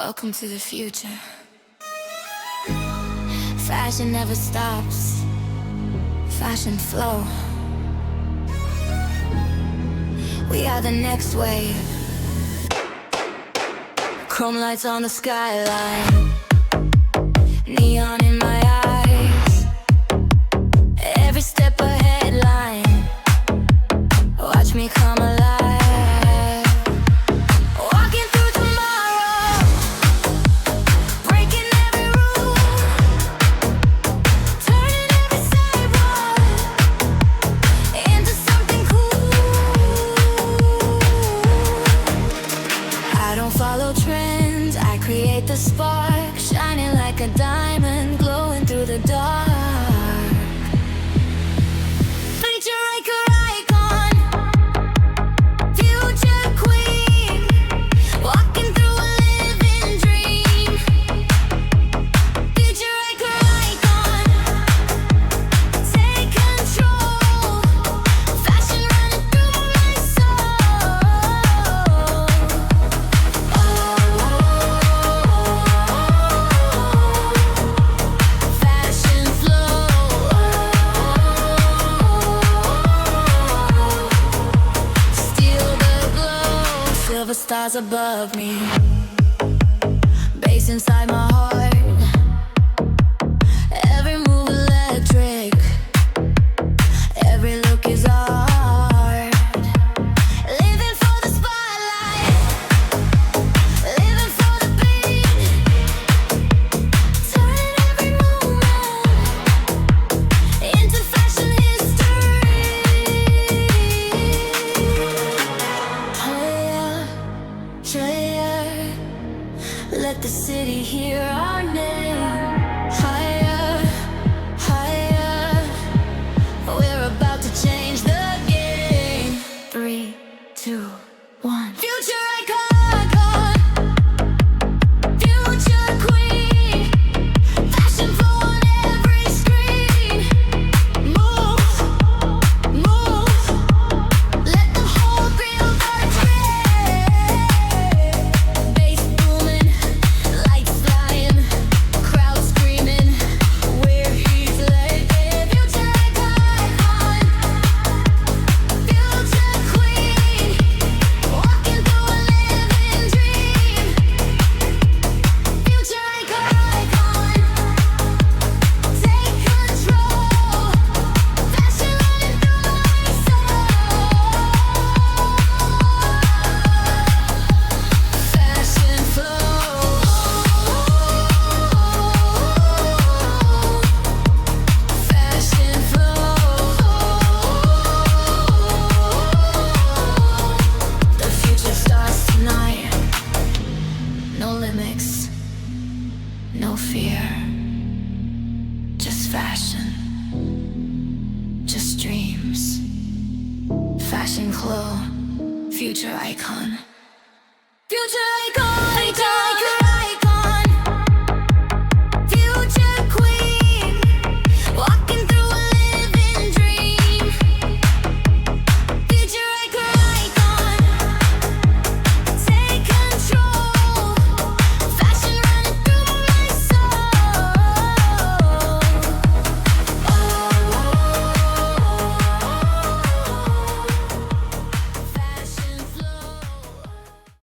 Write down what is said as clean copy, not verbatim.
Welcome to the future. Fashion never stops. Fashion flow. We are the next wave. Chrome lights on the skyline. Neon in my eyes. Every step a headline. Watch me come alive. Walking through tomorrow, breaking every rule, turning every sidewalk into something cool. I don't follow trends, I create the spark, shining like a diamond, glowing through the dark. Silver stars above me, bass inside my heart. Every move electric, every look is art. Living for the spotlight, living for the beat, turning every moment into fashion history. Let the city hear our name. Higher, higher. We're about to change the game. 3, 2, 1. Future icon, future queen. Fashion flow on every screen. Move, move. Let the whole feel the trend. Bass booming, lights flying, crowd screaming. We're heat led. Future icon, future queen. Walking through a living dream. Future icon, take control. Fashion running through my soul. Fashion flow. Fashion flow. The future starts tonight. No limits, no fear. Just fashion, just dreams. Fashion glow, future icon.